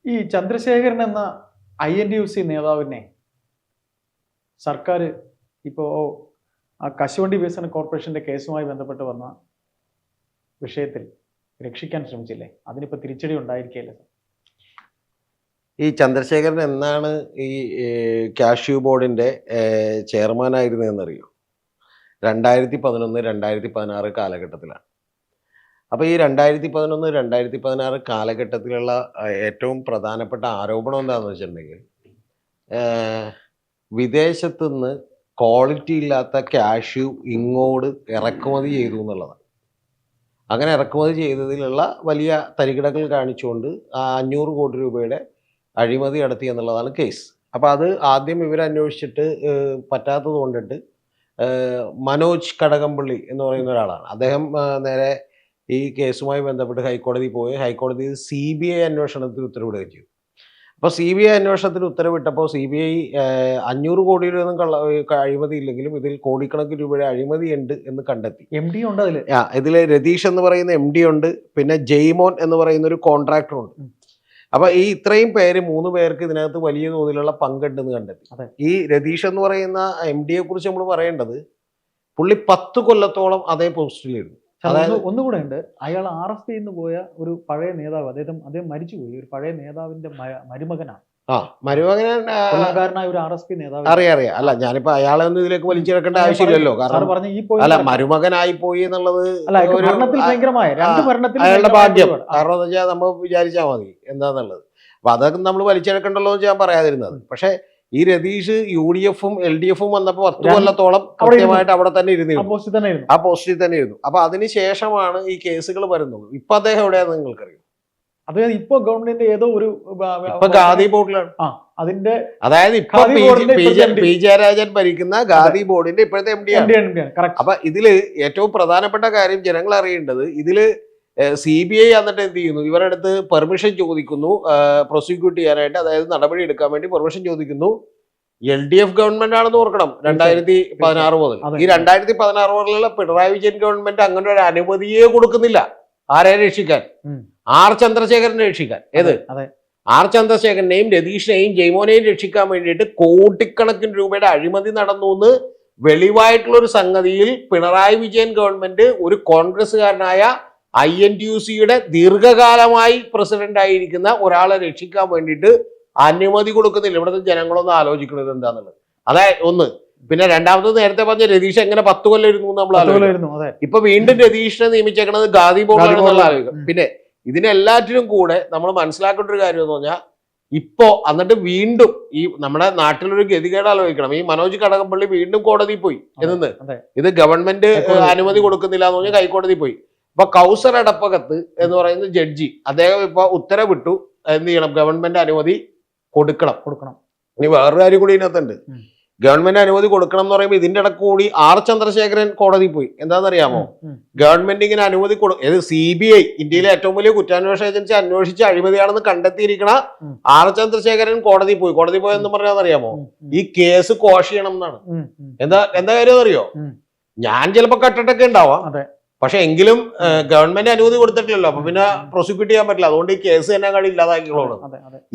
ഈ ചന്ദ്രശേഖരൻ എന്ന INTUC നേതാവിനെ സർക്കാർ ഇപ്പോൾ ആ കശുവണ്ടി വികസന കോർപ്പറേഷന്റെ കേസുമായി ബന്ധപ്പെട്ട് വന്ന വിഷയത്തിൽ രക്ഷിക്കാൻ ശ്രമിച്ചില്ലേ? അതിനിപ്പോൾ തിരിച്ചടി ഉണ്ടായിരിക്കുകയല്ലേ? ഈ ചന്ദ്രശേഖരൻ എന്നാണ് ഈ കാഷ്യൂ ബോർഡിൻ്റെ ചെയർമാനായിരുന്നതെന്നറിയോ? 2011 2016 കാലഘട്ടത്തിലാണ്. അപ്പോൾ ഈ 2011 2016 കാലഘട്ടത്തിലുള്ള ഏറ്റവും പ്രധാനപ്പെട്ട ആരോപണം എന്താണെന്ന് വെച്ചിട്ടുണ്ടെങ്കിൽ, വിദേശത്തുനിന്ന് ക്വാളിറ്റി ഇല്ലാത്ത കാഷ്യൂ ഇങ്ങോട്ട് ഇറക്കുമതി ചെയ്തു എന്നുള്ളതാണ്. അങ്ങനെ ഇറക്കുമതി ചെയ്തതിലുള്ള വലിയ തരികിടകൾ കാണിച്ചുകൊണ്ട് 500 കോടി രൂപയുടെ അഴിമതി നടത്തി എന്നുള്ളതാണ് കേസ്. അപ്പോൾ അത് ആദ്യം ഇവരന്വേഷിച്ചിട്ട് പറ്റാത്തത് കൊണ്ടിട്ട് മനോജ് കടകംപള്ളി എന്ന് പറയുന്ന ഒരാളാണ്. അദ്ദേഹം നേരെ ഈ കേസുമായി ബന്ധപ്പെട്ട് ഹൈക്കോടതി പോയി ഹൈക്കോടതി CBI അന്വേഷണത്തിന് ഉത്തരവിടുകയും ചെയ്തു. അപ്പോൾ CBI അന്വേഷണത്തിന് ഉത്തരവിട്ടപ്പോൾ CBI 500 കോടിയിലൊന്നും അഴിമതി ഇല്ലെങ്കിലും ഇതിൽ കോടിക്കണക്കിന് രൂപയുടെ അഴിമതി ഉണ്ട് എന്ന് കണ്ടെത്തി. MD ഉണ്ട് അതിൽ. ഇതിൽ രതീഷ് എന്ന് പറയുന്ന MD ഉണ്ട്, പിന്നെ ജെയ്മോൻ എന്ന് പറയുന്ന ഒരു കോൺട്രാക്ടർ ഉണ്ട്. അപ്പോൾ ഈ ഇത്രയും പേര് 3 പേർക്ക് ഇതിനകത്ത് വലിയ തോതിലുള്ള പങ്കുണ്ടെന്ന് കണ്ടെത്തി. ഈ രതീഷ് എന്ന് പറയുന്ന MD യെ കുറിച്ച് നമ്മൾ പറയേണ്ടത്, പുള്ളി 10 കൊല്ലത്തോളം അതേ പോസ്റ്റിലിരുന്നു. അതായത് ഒന്നുകൂടെ ഉണ്ട്, അയാൾ RSP പോയ ഒരു പഴയ നേതാവ്, അദ്ദേഹം മരിച്ചുപോയി. ഒരു പഴയ നേതാവിന്റെ മരുമകനാണ്. മരുമകനായ ഒരു RSP നേതാവ്. അറിയാം. അല്ല, ഞാനിപ്പോ അയാളെ ഒന്നും ഇതിലേക്ക് വലിച്ചിറക്കേണ്ട ആവശ്യമില്ലല്ലോ. കാരണം മരുമകനായി പോയി എന്നുള്ളത് അയാളുടെ ഭാഗ്യം. കാരണം എന്ന് വെച്ചാൽ നമ്മൾ വിചാരിച്ചാൽ മതി എന്താന്നുള്ളത്. അപ്പൊ അതൊക്കെ നമ്മൾ വലിച്ചിറക്കണ്ടല്ലോ എന്ന് ഞാൻ പറയാതിരുന്നത്. പക്ഷെ ഈ രതീഷ് UDF-ഉം LDF-ഉം വന്നപ്പോൾ 10 കൊല്ലത്തോളം കൃത്യമായിട്ട് അവിടെ തന്നെ ഇരുന്നിരുന്നു, ആ പോസ്റ്റിൽ തന്നെ ഇരുന്നു. അപ്പൊ അതിനുശേഷമാണ് ഈ കേസുകൾ വരുന്നത്. ഇപ്പൊ അദ്ദേഹം എവിടെയാണെന്ന് നിങ്ങൾക്കറിയാം? അതായത് ഇപ്പൊ ഗവൺമെന്റ് ഏതോ ഒരു ഖാദി ബോർഡിലാണ്. അതിന്റെ അതായത് ഇപ്പൊ പി ജയരാജൻ ഭരിക്കുന്ന ഖാദി ബോർഡിന്റെ ഇപ്പോഴത്തെ MD ആണ്. അപ്പൊ ഇതില് ഏറ്റവും പ്രധാനപ്പെട്ട കാര്യം ജനങ്ങൾ അറിയേണ്ടത്, ഇതില് CBI എന്നിട്ട് എന്ത് ചെയ്യുന്നു, ഇവരുടെ അടുത്ത് പെർമിഷൻ ചോദിക്കുന്നു പ്രോസിക്യൂട്ട് ചെയ്യാനായിട്ട്, അതായത് നടപടി എടുക്കാൻ വേണ്ടി പെർമിഷൻ ചോദിക്കുന്നു. LDF ഗവൺമെന്റ് ആണെന്ന് ഓർക്കണം 2016 മുതൽ. ഈ 2016 മുതലുള്ള പിണറായി വിജയൻ ഗവൺമെന്റ് അങ്ങനെ ഒരു അനുമതിയെ കൊടുക്കുന്നില്ല. ആരെ രക്ഷിക്കാൻ? R ചന്ദ്രശേഖരനെ രക്ഷിക്കാൻ. ഏത് R ചന്ദ്രശേഖരനെയും രതീഷിനെയും ജയ്മോനെയും രക്ഷിക്കാൻ വേണ്ടിയിട്ട് കോടിക്കണക്കിന് രൂപയുടെ അഴിമതി നടന്നു എന്ന് വെളിവായിട്ടുള്ള ഒരു സംഗതിയിൽ പിണറായി വിജയൻ ഗവൺമെന്റ് ഒരു കോൺഗ്രസ്സുകാരനായ INTUC-യുടെ ദീർഘകാലമായി പ്രസിഡന്റ് ആയിരിക്കുന്ന ഒരാളെ രക്ഷിക്കാൻ വേണ്ടിയിട്ട് അനുമതി കൊടുക്കുന്നില്ല. ഇവിടുത്തെ ജനങ്ങളൊന്നും ആലോചിക്കുന്നത് എന്താന്നുള്ളത്. അതായത് ഒന്ന്. പിന്നെ രണ്ടാമത് നേരത്തെ പറഞ്ഞ രതീഷ് എങ്ങനെ 10 കൊല്ലം ഇരുന്നു നമ്മൾ ആലോചിക്കും. ഇപ്പൊ വീണ്ടും രതീഷിനെ നിയമിച്ചേക്കണത് ഖാദി ബോർഡിലാണെന്നുള്ള ആലോചിക്കും. പിന്നെ ഇതിനെല്ലാറ്റിനും കൂടെ നമ്മൾ മനസ്സിലാക്കേണ്ട ഒരു കാര്യം എന്ന് പറഞ്ഞാൽ, ഇപ്പോ എന്നിട്ട് വീണ്ടും ഈ നമ്മുടെ നാട്ടിലൊരു ഗതികേട് ആലോചിക്കണം. ഈ മനോജ് കടകംപള്ളി വീണ്ടും കോടതി പോയി. ഇത് ഗവൺമെന്റ് അനുമതി കൊടുക്കുന്നില്ല എന്ന് പറഞ്ഞാൽ ഹൈക്കോടതി പോയി. അപ്പൊ കൗസർ എടപ്പകത്ത് എന്ന് പറയുന്ന ജഡ്ജി അദ്ദേഹം ഇപ്പൊ ഉത്തരവിട്ടു എന്ത് ചെയ്യണം, ഗവൺമെന്റ് അനുമതി കൊടുക്കണം. ഇനി വേറൊരു കാര്യം കൂടി ഇതിനകത്തുണ്ട്. ഗവൺമെന്റ് അനുമതി കൊടുക്കണം എന്ന് പറയുമ്പോൾ ഇതിന്റെ ഇടക്ക് കൂടി R ചന്ദ്രശേഖരൻ കോടതി പോയി. എന്താണെന്നറിയാമോ? ഗവൺമെന്റ് ഇങ്ങനെ അനുമതി CBI, ഇന്ത്യയിലെ ഏറ്റവും വലിയ കുറ്റാന്വേഷണ ഏജൻസി, അന്വേഷിച്ച് അഴിമതിയാണെന്ന് കണ്ടെത്തിയിരിക്കണ R ചന്ദ്രശേഖരൻ കോടതി പോയെന്ന് പറഞ്ഞാൽ ഈ കേസ് ക്വാഷ് ചെയ്യണം എന്നാണ്. എന്താ കാര്യം അറിയോ? ഞാൻ ചിലപ്പോ കട്ടിട്ടൊക്കെ ഉണ്ടാവാം, പക്ഷെ എങ്കിലും ഗവൺമെന്റ് അനുമതി കൊടുത്തിട്ടില്ലല്ലോ. അപ്പൊ പിന്നെ പ്രോസിക്യൂട്ട് ചെയ്യാൻ പറ്റില്ല. അതുകൊണ്ട് ഈ കേസ് തന്നെ കാര്യം ഇല്ലാതാക്കിക്കോളൂ.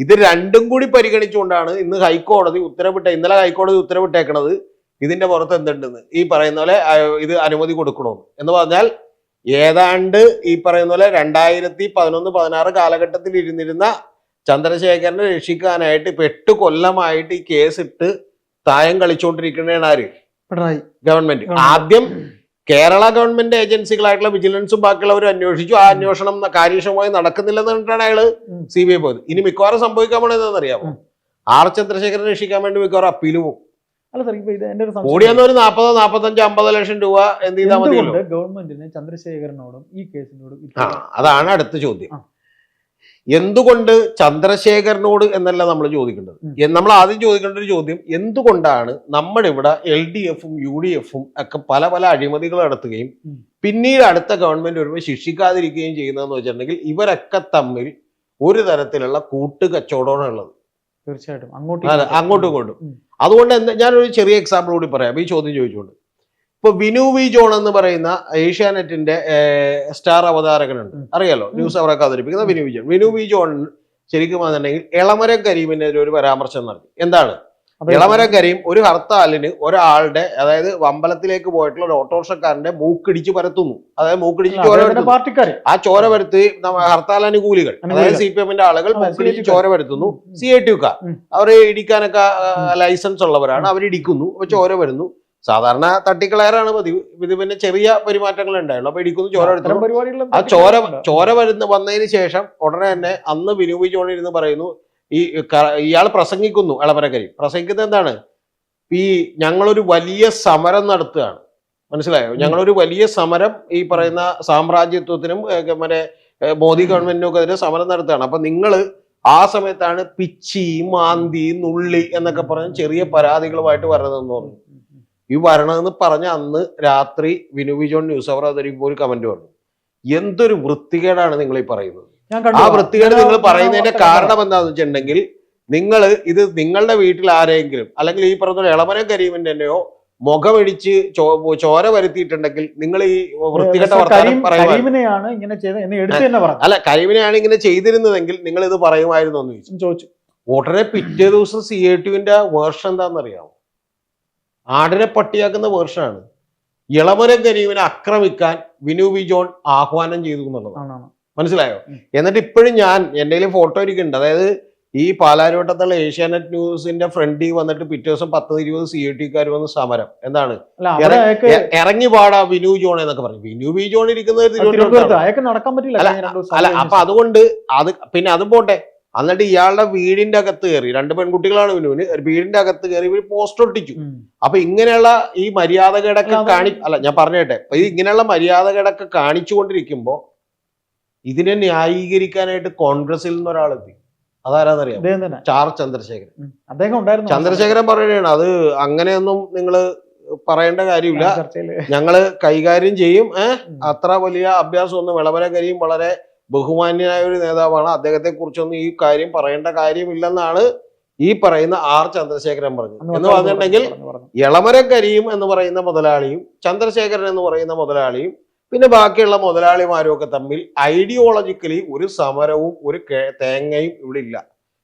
ഇത് രണ്ടും കൂടി പരിഗണിച്ചുകൊണ്ടാണ് ഇന്ന് ഇന്നലെ ഹൈക്കോടതി ഉത്തരവിട്ടേക്കണത് ഇതിന്റെ പുറത്ത് എന്തുണ്ടെന്ന്. ഈ പറയുന്ന പോലെ ഇത് അനുമതി കൊടുക്കണമെന്ന് എന്ന് പറഞ്ഞാൽ, ഏതാണ്ട് ഈ പറയുന്ന പോലെ 2011-16 കാലഘട്ടത്തിൽ ഇരുന്നിരുന്ന ചന്ദ്രശേഖരനെ രക്ഷിക്കാനായിട്ട് ഇപ്പൊ 8 കൊല്ലമായിട്ട് ഈ കേസ് ഇട്ട് തായം കളിച്ചുകൊണ്ടിരിക്കുന്നതാണ് ആര്? ഗവൺമെന്റ്. ആദ്യം കേരള ഗവൺമെന്റ് ഏജൻസികളായിട്ടുള്ള വിജിലൻസും ബാക്കിയുള്ളവരും അന്വേഷിച്ചു. ആ അന്വേഷണം കാര്യക്ഷമമായി നടക്കുന്നില്ലെന്ന് പറഞ്ഞിട്ടാണ് അയാള് CBI പോയത്. ഇനി മിക്കവാറും സംഭവിക്കാൻ പോണെന്ന് അറിയാമോ? R ചന്ദ്രശേഖരനെ രക്ഷിക്കാൻ വേണ്ടി മിക്കവാറും അപ്പീല് പോകും. കൂടിയെന്ന് ഒരു 40, 45, 50 ലക്ഷം രൂപ എന്ത് ചെയ്താൽ മതിയല്ലോ ഗവൺമെന്റിന് ചന്ദ്രശേഖരനോടും ഈ കേസിനോടും. അതാണ് അടുത്ത ചോദ്യം. എന്തുകൊണ്ട് ചന്ദ്രശേഖരനോട് എന്നല്ല നമ്മൾ ചോദിക്കേണ്ടത്. നമ്മൾ ആദ്യം ചോദിക്കേണ്ട ഒരു ചോദ്യം, എന്തുകൊണ്ടാണ് നമ്മുടെ ഇവിടെ LDF-ഉം UDF-ഉം ഒക്കെ പല അഴിമതികൾ നടത്തുകയും പിന്നീട് അടുത്ത ഗവൺമെന്റ് വരുമ്പോൾ ശിക്ഷിക്കാതിരിക്കുകയും ചെയ്യുന്നതെന്ന് വെച്ചിട്ടുണ്ടെങ്കിൽ, ഇവരൊക്കെ തമ്മിൽ ഒരു തരത്തിലുള്ള കൂട്ടുകച്ചവടമാണ് ഉള്ളത്. തീർച്ചയായിട്ടും അങ്ങോട്ടും ഇങ്ങോട്ടും. അതുകൊണ്ട് ഞാനൊരു ചെറിയ എക്സാമ്പിൾ കൂടി പറയാം ഈ ചോദ്യം ചോദിച്ചുകൊണ്ട്. ഇപ്പൊ വിനു വി ജോൺ എന്ന് പറയുന്ന ഏഷ്യാനെറ്റിന്റെ സ്റ്റാർ അവതാരകനുണ്ട്, അറിയാലോ, ന്യൂസ് അവരൊക്കെ അവതരിപ്പിക്കുന്ന വിനു വി ജോൺ ശരിക്കും പറഞ്ഞിട്ടുണ്ടെങ്കിൽ എളമരം കരീമിനെതിരെ ഒരു പരാമർശം നടത്തി. എന്താണ്? എളമരം കരീം ഒരു ഹർത്താലിന് ഒരാളുടെ, അതായത് അമ്പലത്തിലേക്ക് പോയിട്ടുള്ള ഒരു ഓട്ടോറിക്ഷക്കാരന്റെ മൂക്കിടിച്ച് പരത്തുന്നു. അതായത് മൂക്കിടിച്ച് ചോര വരുത്തുന്നു. ആ ചോര വരുത്തി ഹർത്താൽ അനുകൂലികൾ, അതായത് CPM ആളുകൾ മൂക്കിടിച്ച് ചോര വരുത്തുന്നു. CITUക്കാർ അവർ ഇടിക്കാനൊക്കെ ലൈസൻസ് ഉള്ളവരാണ്, അവരിടിക്കുന്നു. അപ്പൊ ചോര വരുന്നു. സാധാരണ തട്ടിക്കളയാറാണ് പതിവ്. ഇത് പിന്നെ ചെറിയ പെരുമാറ്റങ്ങൾ ഉണ്ടായുള്ളൂ. അപ്പൊ ഇടിക്കുന്നു, ചോര എടുത്തു. ആ ചോര വന്നതിന് ശേഷം ഉടനെ തന്നെ അന്ന് ബിനു പി ജോൺ ഇരുന്ന് പറയുന്നു, ഇയാൾ പ്രസംഗിക്കുന്നു. എളമരം കരീം പ്രസംഗിക്കുന്നത് എന്താണ്? ഞങ്ങളൊരു വലിയ സമരം നടത്തുകയാണ്. മനസ്സിലായോ? ഞങ്ങളൊരു വലിയ സമരം ഈ പറയുന്ന സാമ്രാജ്യത്വത്തിനും മറ്റേ മോദി ഗവൺമെന്റിനൊക്കെ സമരം നടത്തുകയാണ്. അപ്പൊ നിങ്ങൾ ആ സമയത്താണ് പിച്ചി, മാന്തി, നുള്ളി എന്നൊക്കെ പറഞ്ഞ് ചെറിയ പരാതികളുമായിട്ട് വരണതെന്ന് പറഞ്ഞു. ഈ വരണമെന്ന് പറഞ്ഞ അന്ന് രാത്രി ബിനു പി ജോൺ ന്യൂസ് അവർ അവതരിക്കുമ്പോൾ ഒരു കമന്റ് പറഞ്ഞു, എന്തൊരു വൃത്തികേടാണ് നിങ്ങൾ ഈ പറയുന്നത്. ആ വൃത്തികേട് നിങ്ങൾ പറയുന്നതിന്റെ കാരണം എന്താണെന്ന് വെച്ചിട്ടുണ്ടെങ്കിൽ, നിങ്ങൾ ഇത് നിങ്ങളുടെ വീട്ടിൽ ആരെങ്കിലും, അല്ലെങ്കിൽ ഈ പറഞ്ഞ എളമരം കരീമിന്റെ തന്നെയോ മുഖമിടിച്ച് ചോര വരുത്തിയിട്ടുണ്ടെങ്കിൽ നിങ്ങൾ ഈ വൃത്തികെട്ട വർത്തമാനം പറയുമായിരുന്നു. അല്ല, കരീമിനെയാണ് ഇങ്ങനെ ചെയ്തിരുന്നതെങ്കിൽ നിങ്ങൾ ഇത് പറയുമായിരുന്നു എന്ന് ചോദിച്ചു. ഉടനെ പിറ്റേ ദിവസം CITUവിന്റെ വേർഷൻ എന്താണെന്നറിയാമോ? ആടിനെ പട്ടിയാക്കുന്ന വേർഷനാണ്. എളമരം കരീമിനെ ആക്രമിക്കാൻ ബിനു പി ജോൺ ആഹ്വാനം ചെയ്തു എന്നുള്ളതാണ്. മനസ്സിലായോ? എന്നിട്ട് ഇപ്പോഴും എൻ്റെ കയ്യിൽ ഫോട്ടോ ഇരിക്കുന്നുണ്ട്. അതായത് ഈ പാലാരിവട്ടത്തുള്ള ഏഷ്യാനെറ്റ് ന്യൂസിന്റെ ഫ്രണ്ടിൽ വന്നിട്ട് പിറ്റേ ദിവസം 10-20 CITUക്കാർ വന്ന് സമരം. എന്താണ്? ഇറങ്ങി പാടാ ബിനു ജോൺ എന്നൊക്കെ പറഞ്ഞു. ബിനു പി ജോൺ ഇരിക്കുന്നത് അല്ല. അപ്പൊ അതുകൊണ്ട് പിന്നെ അതും പോട്ടെ. എന്നിട്ട് ഇയാളുടെ വീടിന്റെ അകത്ത് കയറി, 2 പെൺകുട്ടികളാണ് ബിനുവിന്, വീടിന്റെ അകത്ത് കയറി ഇവർ പോസ്റ്റർ ഒട്ടിച്ചു. അപ്പൊ ഇങ്ങനെയുള്ള ഈ മര്യാദകേടൊക്കെ ഞാൻ പറഞ്ഞേട്ടെ, ഇങ്ങനെയുള്ള മര്യാദകേടൊക്കെ കാണിച്ചുകൊണ്ടിരിക്കുമ്പോ ഇതിനെ ന്യായീകരിക്കാനായിട്ട് കോൺഗ്രസിൽ നിന്ന് ഒരാളെത്തി. അതാരാന്നറിയാം? ചാർ ചന്ദ്രശേഖരൻ. ചന്ദ്രശേഖരൻ പറയുകയാണ്, അത് അങ്ങനെയൊന്നും നിങ്ങള് പറയേണ്ട കാര്യമില്ല, ഞങ്ങള് കൈകാര്യം ചെയ്യും. അത്ര വലിയ അഭ്യാസമൊന്നും എളമരം കരീം വളരെ ബഹുമാന്യനായ ഒരു നേതാവാണ്, അദ്ദേഹത്തെ കുറിച്ചൊന്നും ഈ കാര്യം പറയേണ്ട കാര്യമില്ലെന്നാണ് ഈ പറയുന്ന R ചന്ദ്രശേഖരൻ പറഞ്ഞു. എന്ന് പറഞ്ഞിട്ടുണ്ടെങ്കിൽ എളമരം കരീം എന്ന് പറയുന്ന മുതലാളിയും ചന്ദ്രശേഖരൻ എന്ന് പറയുന്ന മുതലാളിയും പിന്നെ ബാക്കിയുള്ള മുതലാളിമാരും ഒക്കെ തമ്മിൽ ഐഡിയോളജിക്കലി ഒരു സമരവും ഒരു തേങ്ങയും ഇവിടെ ഇല്ല.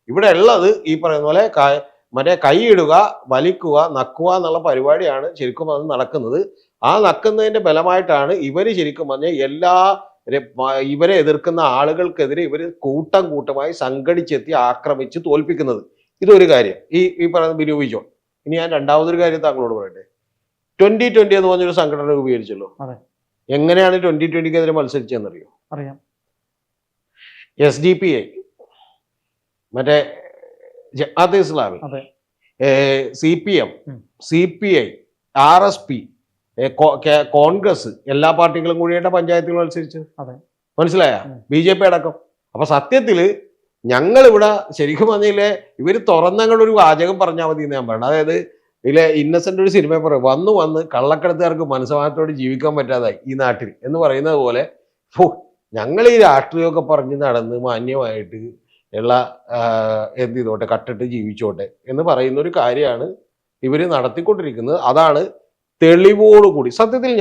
ഇവിടെ ഉള്ളത് ഈ പറയുന്ന പോലെ മറ്റേ കൈയിടുക, വലിക്കുക, നക്കുക എന്നുള്ള പരിപാടിയാണ് ശരിക്കും അത് നടക്കുന്നത്. ആ നക്കുന്നതിന്റെ ബലമായിട്ടാണ് ഇവര് ശരിക്കും പറഞ്ഞാൽ ഇവരെ എതിർക്കുന്ന ആളുകൾക്കെതിരെ ഇവര് കൂട്ടമായി സംഘടിച്ചെത്തി ആക്രമിച്ച് തോൽപ്പിക്കുന്നത്. ഇതൊരു കാര്യം. ഈ പറയുന്ന ബിനു പി ജോൺ. ഇനി ഞാൻ രണ്ടാമതൊരു കാര്യം താങ്കളോട് പറയട്ടെ. 2020 എന്ന് പറഞ്ഞൊരു സംഘടന രൂപീകരിച്ചല്ലോ. എങ്ങനെയാണ് 2020ക്കെതിരെ മത്സരിച്ചതെന്നറിയോ? അറിയാം. SDPI, മറ്റേ Jamaat-e Islami, CPM, CPI, RSP, Congress, എല്ലാ പാർട്ടികളും കൂടിയായിട്ട് പഞ്ചായത്തുകൾ മത്സരിച്ചത്. മനസ്സിലായ? BJP അടക്കം. അപ്പൊ സത്യത്തില് ഞങ്ങളിവിടെ ശരിക്കും പറഞ്ഞില്ലേ, ഇവര് തുറന്നങ്ങളൊരു വാചകം പറഞ്ഞാൽ മതി എന്ന് ഞാൻ പറയണം. അതായത് ഇന്നസെന്റ് ഒരു സിനിമ പറയും, വന്ന് കള്ളക്കടത്തുകാർക്ക് മനസ്സമാനത്തോട് ജീവിക്കാൻ പറ്റാതായി ഈ നാട്ടിൽ എന്ന് പറയുന്നത് പോലെ ഞങ്ങൾ ഈ രാഷ്ട്രീയമൊക്കെ പറഞ്ഞ് നടന്ന് മാന്യമായിട്ട് ഉള്ള എന്ത് ചെയ്തോട്ടെ, കട്ടിട്ട് ജീവിച്ചോട്ടെ എന്ന് പറയുന്ന ഒരു കാര്യമാണ് ഇവര് നടത്തിക്കൊണ്ടിരിക്കുന്നത്. അതാണ് തെളിവോടുകൂടി. സത്യത്തിൽ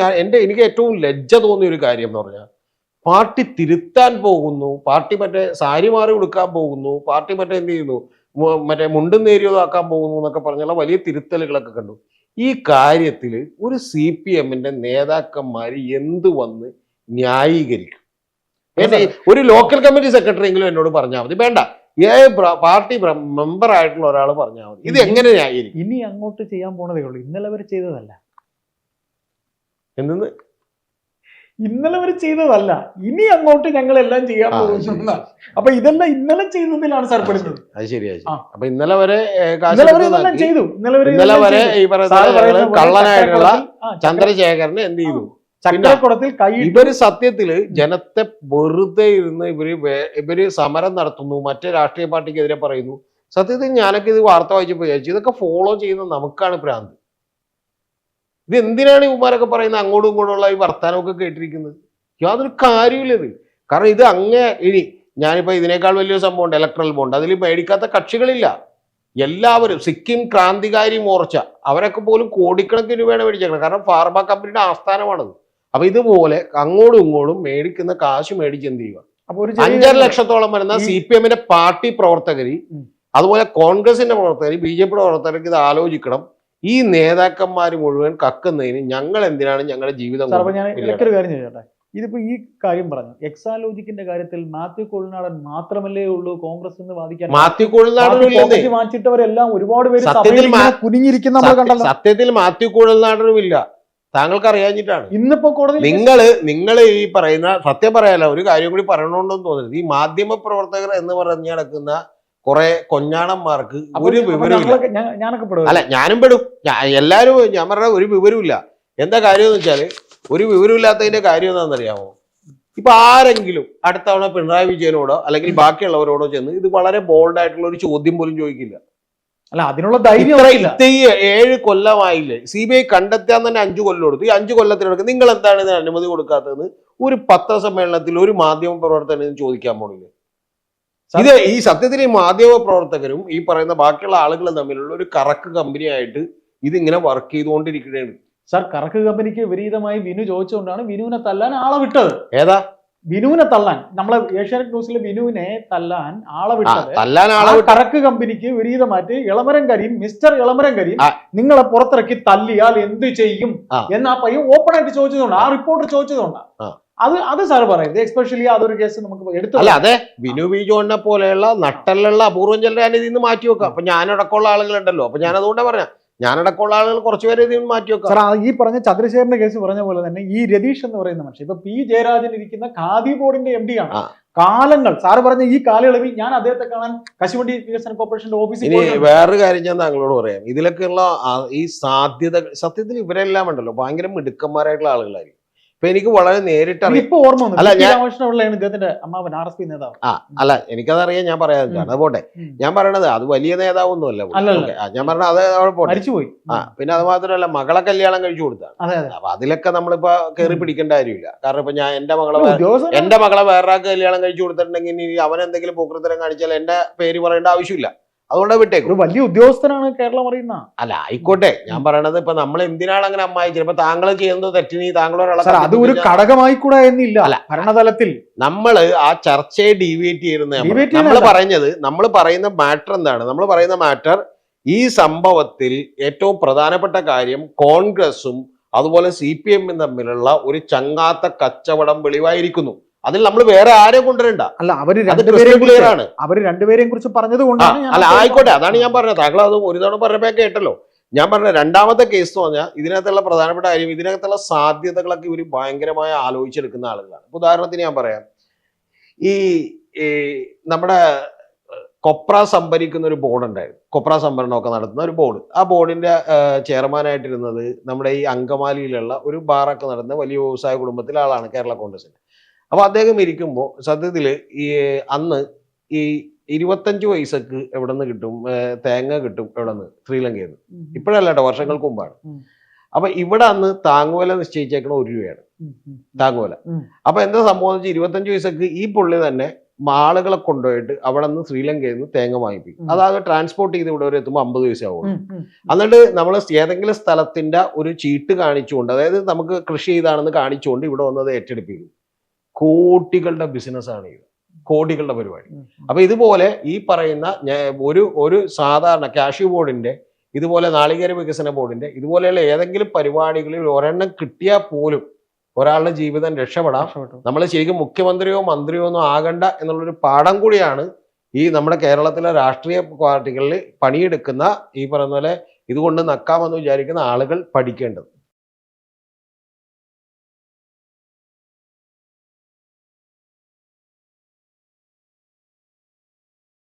എനിക്ക് ഏറ്റവും ലജ്ജ തോന്നിയ ഒരു കാര്യം എന്ന് പറഞ്ഞാൽ, പാർട്ടി തിരുത്താൻ പോകുന്നു, പാർട്ടി മറ്റേ സാരി മാറി കൊടുക്കാൻ പോകുന്നു, പാർട്ടി മറ്റേ എന്ത് ചെയ്യുന്നു, മറ്റേ മുണ്ടും നേരിയതാക്കാൻ പോകുന്നു എന്നൊക്കെ പറഞ്ഞുള്ള വലിയ തിരുത്തലുകളൊക്കെ കണ്ടു. ഈ കാര്യത്തിൽ ഒരു CPMന്റെ നേതാക്കന്മാർ എന്ത് വന്ന് ന്യായീകരിക്കും? ഒരു ലോക്കൽ കമ്മിറ്റി സെക്രട്ടറി എങ്കിലും എന്നോട് പറഞ്ഞാൽ മതി, വേണ്ട പാർട്ടി മെമ്പർ ആയിട്ടുള്ള ഒരാൾ പറഞ്ഞാൽ മതി. ഇത് എങ്ങനെ ന്യായീകരിക്കും? ഇനി അങ്ങോട്ട് ചെയ്യാൻ പോണതേ ഉള്ളൂ, ഇന്നലെ വരെ ചെയ്തതല്ല. എന്തെന്ന്? ഇന്നലെ വരെ ചെയ്തതല്ല, ഇനി അങ്ങോട്ട് ഞങ്ങളെല്ലാം ചെയ്യാൻ പോകുന്ന. അപ്പൊ ഇതെല്ലാം ഇന്നലെ ചെയ്തതിലാണ് സർപ്പെടുന്നത്. അത് ശരിയാ. അപ്പൊ ഇന്നലെ വരെ ചെയ്തു. ഇന്നലെ വരെ ഈ പറയുന്ന കള്ളനായിട്ടുള്ള ചന്ദ്രശേഖരനെ എന്ത് ചെയ്തു? ചക്രക്കുളത്തിൽ ഇവര് സത്യത്തില് ജനത്തെ വെറുതെ ഇരുന്ന് ഇവര് സമരം നടത്തുന്നു, മറ്റേ രാഷ്ട്രീയ പാർട്ടിക്കെതിരെ പറയുന്നു. സത്യത്തിൽ ഞാനൊക്കെ ഇത് വാർത്ത വായിച്ചപ്പോൾ വിചാരിച്ചു, ഇതൊക്കെ ഫോളോ ചെയ്യുന്ന നമുക്കാണ് ഭ്രാന്ത്. ഇത് എന്തിനാണ് ഇവന്മാരൊക്കെ പറയുന്നത്? അങ്ങോട്ടും ഇങ്ങോട്ടുള്ള ഈ വർത്താനമൊക്കെ കേട്ടിരിക്കുന്നത് യാതൊരു കാര്യമില്ല ഇത്. കാരണം ഇത് ഇനി ഞാനിപ്പോ ഇതിനേക്കാൾ വലിയൊരു സംഭവം ഉണ്ട്, ഇലക്ട്രൽ ബോണ്ട്. അതിൽ മേടിക്കാത്ത കക്ഷികളില്ല. എല്ലാവരും, സിക്കിം ക്രാന്തികാരി മോർച്ച, അവരൊക്കെ പോലും കോടിക്കണക്കിന് രൂപയാണ് മേടിച്ചേക്കണം. കാരണം ഫാർമ കമ്പനിയുടെ ആസ്ഥാനമാണത്. അപ്പൊ ഇതുപോലെ അങ്ങോട്ടും ഇങ്ങോട്ടും മേടിക്കുന്ന കാശ് മേടിച്ച് എന്ത് ചെയ്യുക? അപ്പൊ ഒരു 5.5 ലക്ഷത്തോളം വരുന്ന CPM പാർട്ടി പ്രവർത്തകര്, അതുപോലെ കോൺഗ്രസിന്റെ പ്രവർത്തകർ, BJP പ്രവർത്തകർക്ക് ഇത് ആലോചിക്കണം. ഈ നേതാക്കന്മാർ മുഴുവൻ കക്കുന്നതിന് ഞങ്ങൾ എന്തിനാണ് ഞങ്ങളുടെ ജീവിതം? ഞാൻ ഇടയ്ക്കൊരു കാര്യം ചോദിച്ചോട്ടെ, ഇതിപ്പോ ഈ കാര്യം പറഞ്ഞു, എക്സാലോജിക്കിന്റെ കാര്യത്തിൽ മാത്യു കുഴൽനാടൻ മാത്രമല്ലേ ഉള്ളൂ കോൺഗ്രസ് എന്ന് വാദിക്കാൻ? മാത്യു കുഴൽനാടനും വാങ്ങിച്ചിട്ടവരെല്ലാം ഒരുപാട് പേര് കുനിഞ്ഞിരിക്കുന്ന സത്യത്തിൽ മാത്യു കുഴൽനാടനും ഇല്ല. താങ്കൾക്ക് അറിയാഞ്ഞിട്ടാണ്. ഇന്നിപ്പോ കോടതി നിങ്ങൾ ഈ പറയുന്ന സത്യം പറയാലോ, ഒരു കാര്യം കൂടി പറയണമെന്ന് തോന്നുന്നത്, ഈ മാധ്യമ പ്രവർത്തകർ എന്ന് പറഞ്ഞു നടക്കുന്ന കുറെ കൊഞ്ഞാണന്മാർക്ക് ഒരു വിവരമില്ല. അല്ല, ഞാനും പെടും, എല്ലാരും. ഞാൻ പറഞ്ഞ ഒരു വിവരമില്ല. എന്താ കാര്യം എന്ന് വെച്ചാല്, ഒരു വിവരമില്ലാത്തതിന്റെ കാര്യം എന്താണെന്നറിയാമോ? ഇപ്പൊ ആരെങ്കിലും അടുത്ത തവണ പിണറായി വിജയനോടോ അല്ലെങ്കിൽ ബാക്കിയുള്ളവരോടോ ചെന്ന് ഇത് വളരെ ബോൾഡ് ആയിട്ടുള്ള ഒരു ചോദ്യം പോലും ചോദിക്കില്ല. അല്ല, അതിനുള്ള ധൈര്യം 7 കൊല്ലമായില്ലേ CBI കണ്ടെത്താൻ തന്നെ 5 കൊല്ലം എടുത്തു. ഈ 5 കൊല്ലത്തിനടുക്ക് നിങ്ങൾ എന്താണ് ഇതിന് അനുമതി കൊടുക്കാത്തതെന്ന് ഒരു പത്രസമ്മേളനത്തിൽ ഒരു മാധ്യമ പ്രവർത്തകനും ചോദിക്കാൻ പോണില്ല. ഇത് ഈ സത്യത്തിൽ ഈ മാധ്യമ പ്രവർത്തകരും ഈ പറയുന്ന ബാക്കിയുള്ള ആളുകളും തമ്മിലുള്ള ഒരു കറക്ക് കമ്പനിയായിട്ട് ഇതിങ്ങനെ വർക്ക് ചെയ്തുകൊണ്ടിരിക്കുകയാണ്. സാർ, കറക്ക് കമ്പനിക്ക് വിപരീതമായി വിനു ചോദിച്ചുകൊണ്ടാണ് വിനുവിനെ തല്ലാൻ ആളെ വിട്ടത്. ഏതാ വിനുവിനെ തല്ലാൻ? നമ്മളെ ഏഷ്യാനെറ്റ് ന്യൂസിലെ വിനുവിനെ തല്ലാൻ ആളെ വിട്ടത്. കറക്ക് കമ്പനിക്ക് വിപരീതമായിട്ട് ഇളമരം കരീം, മിസ്റ്റർ ഇളമരം കരീം നിങ്ങളെ പുറത്തിറക്കി തല്ലിയാൽ എന്ത് ചെയ്യും എന്ന് ആ പയ്യൻ ഓപ്പൺ ആയിട്ട് ചോദിച്ചതുകൊണ്ട്, ആ റിപ്പോർട്ടർ ചോദിച്ചതുകൊണ്ടാണ്. അത് സാർ പറയുന്നത്. എസ്പെഷ്യലി അതൊരു കേസ് നമുക്ക് എടുത്തു. അല്ല, അതെ, വിനു വി ജോണിനെ പോലെയുള്ള നട്ടലുള്ള അപൂർവം ചിലരെ ഇതിൽ നിന്ന് മാറ്റി വെക്കാം. അപ്പൊ ഞാനടക്കമുള്ള ആളുകളുണ്ടല്ലോ. അപ്പൊ ഞാൻ അതുകൊണ്ടാ പറഞ്ഞ, ഞാനടക്കമുള്ള ആളുകൾ കുറച്ചുപേരെ ഇതിൽ മാറ്റി വെക്കാം. സാർ, ഈ പറഞ്ഞ ചന്ദ്രശേഖരന്റെ കേസ് പറഞ്ഞ പോലെ തന്നെ ഈ രതീഷ് എന്ന് പറയുന്ന മനുഷ്യൻ ഇപ്പൊ P ജയരാജൻ ഇരിക്കുന്ന ഖാദി ബോർഡിന്റെ MD ആണ്. കാലങ്ങൾ സാറ് പറഞ്ഞ ഈ കാലയളവിൽ ഞാൻ അദ്ദേഹത്തെ കാണാൻ കശുവണ്ടി വികസന കോർപ്പറേഷന്റെ ഓഫീസിൽ. വേറൊരു കാര്യം ഞാൻ താങ്കളോട് പറയാം. ഇതിലൊക്കെയുള്ള ഈ സാധ്യത സത്യത്തിൽ ഇവരെല്ലാം ഉണ്ടല്ലോ ഭയങ്കര മിടുക്കന്മാരായിട്ടുള്ള ആളുകളായിരിക്കും. ഇപ്പൊ എനിക്ക് വളരെ നേരിട്ട് ഇപ്പൊ ഓർമ്മ ഇദ്ദേഹത്തിന്റെ അമ്മാവൻ RSP നേതാവ്. അല്ല, എനിക്കതറിയാം, ഞാൻ പറയാതെ. അത് പോട്ടെ, ഞാൻ പറയണത് അത് വലിയ നേതാവൊന്നുമല്ല. ഞാൻ പറഞ്ഞത് അത് അവിടെ പോട്ടെ, മരിച്ചുപോയി. പിന്നെ അത് മാത്രമല്ല, മകളെ കല്യാണം കഴിച്ചു കൊടുത്താണ്. അപ്പൊ അതിലൊക്കെ നമ്മളിപ്പോ കയറി പിടിക്കേണ്ട കാര്യമില്ല. കാരണം ഇപ്പൊ ഞാൻ എന്റെ മകളെ വേറൊരാൾക്ക് കല്യാണം കഴിച്ചു കൊടുത്തിട്ടുണ്ടെങ്കിൽ അവൻ എന്തെങ്കിലും പോക്കൃത്തരം കാണിച്ചാൽ എന്റെ പേര് പറയേണ്ട ആവശ്യമില്ല. അതുകൊണ്ട് വിട്ടേക്കും. വലിയ ഉദ്യോഗസ്ഥനാണ് കേരളം അറിയുന്ന. അല്ല, ആയിക്കോട്ടെ, ഞാൻ പറയണത് ഇപ്പൊ നമ്മൾ എന്തിനാണ് അങ്ങനെ അമ്മായി ചിലപ്പോ താങ്കൾ ചെയ്യുന്നത് തെറ്റിനി താങ്കളൊരാളെ അത് ഒരു ഘടകമായി കൂടെ എന്നില്ല. അല്ല, ഭരണതലത്തിൽ നമ്മള് ആ ചർച്ചയെ ഡീവിയേറ്റ് ചെയ്യുന്ന നമ്മൾ പറയുന്ന മാറ്റർ എന്താണ്? നമ്മൾ പറയുന്ന മാറ്റർ ഈ സംഭവത്തിൽ ഏറ്റവും പ്രധാനപ്പെട്ട കാര്യം കോൺഗ്രസും അതുപോലെ CPM തമ്മിലുള്ള ഒരു ചങ്ങാത്ത കച്ചവടം വെളിവായിരിക്കുന്നു. അതിൽ നമ്മൾ വേറെ ആരെയും കൊണ്ടുവരണ്ട. അല്ല, അവര് രണ്ടുപേരെയും കുറിച്ച് പറഞ്ഞത് കൊണ്ടാണ്. അല്ല, ആയിക്കോട്ടെ, അതാണ് ഞാൻ പറഞ്ഞത്. താങ്കൾ അത് ഒരു തവണ പറഞ്ഞപ്പോ കേട്ടല്ലോ. ഞാൻ പറഞ്ഞ രണ്ടാമത്തെ കേസ് എന്ന് പറഞ്ഞാൽ ഇതിനകത്തുള്ള പ്രധാനപ്പെട്ട കാര്യം, ഇതിനകത്തുള്ള സാധ്യതകളൊക്കെ ഇവർ ഭയങ്കരമായി ആലോചിച്ചെടുക്കുന്ന ആളുകളാണ്. ഉദാഹരണത്തിന് ഞാൻ പറയാം, ഈ നമ്മുടെ കൊപ്ര സംഭരിക്കുന്ന ഒരു ബോർഡ് ഉണ്ടായിരുന്നു. കൊപ്ര സംഭരണമൊക്കെ നടത്തുന്ന ഒരു ബോർഡ്. ആ ബോർഡിന്റെ ചെയർമാനായിട്ടിരുന്നത് നമ്മുടെ ഈ അങ്കമാലിയിലുള്ള ഒരു ബാറൊക്കെ നടത്തുന്ന വലിയ വ്യവസായ കുടുംബത്തിലെ ആളാണ്, കേരള കോൺഗ്രസിന്റെ. അപ്പൊ അദ്ദേഹം ഇരിക്കുമ്പോൾ സത്യത്തില് ഈ അന്ന് ഈ 25 പൈസക്ക് എവിടെ നിന്ന് കിട്ടും തേങ്ങ കിട്ടും? എവിടെ നിന്ന്? ശ്രീലങ്കയിൽ നിന്ന്. ഇപ്പോഴല്ല കേട്ടോ, വർഷങ്ങൾക്ക് മുമ്പാണ്. അപ്പൊ ഇവിടെ അന്ന് താങ്ങുവില നിശ്ചയിച്ചേക്കണ 1 രൂപയാണ് താങ്ങുവില. അപ്പൊ എന്താ സംഭവം? 25 പൈസക്ക് ഈ പുള്ളി തന്നെ ആളുകളെ കൊണ്ടുപോയിട്ട് അവിടെ നിന്ന് ശ്രീലങ്കയിൽ നിന്ന് തേങ്ങ വാങ്ങിപ്പിക്കും. അതായത് ട്രാൻസ്പോർട്ട് ചെയ്ത് ഇവിടെ വരെ എത്തുമ്പോൾ 50 പൈസ ആവുള്ളൂ. എന്നിട്ട് നമ്മൾ ഏതെങ്കിലും സ്ഥലത്തിന്റെ ഒരു ചീട്ട് കാണിച്ചുകൊണ്ട്, അതായത് നമുക്ക് കൃഷി ചെയ്താണെന്ന് കാണിച്ചുകൊണ്ട് ഇവിടെ വന്നത് ഏറ്റെടുപ്പിക്കും. കോടികളുടെ ബിസിനസ്സാണ് ഇത്, കോടികളുടെ പരിപാടി. അപ്പൊ ഇതുപോലെ ഈ പറയുന്ന ഒരു സാധാരണ കാഷ്യൂ ബോർഡിന്റെ, ഇതുപോലെ നാളികേര വികസന ബോർഡിന്റെ, ഇതുപോലെയുള്ള ഏതെങ്കിലും പരിപാടികളിൽ ഒരെണ്ണം കിട്ടിയാൽ പോലും ഒരാളുടെ ജീവിതം രക്ഷപ്പെടാം. നമ്മൾ ശരിക്കും മുഖ്യമന്ത്രിയോ മന്ത്രിയോ ഒന്നും ആകണ്ട എന്നുള്ളൊരു പാഠം കൂടിയാണ് ഈ നമ്മുടെ കേരളത്തിലെ രാഷ്ട്രീയ പാർട്ടികളിൽ പണിയെടുക്കുന്ന ഈ പറയുന്ന പോലെ ഇതുകൊണ്ട് നക്കാമെന്ന് വിചാരിക്കുന്ന ആളുകൾ പഠിക്കേണ്ടത്.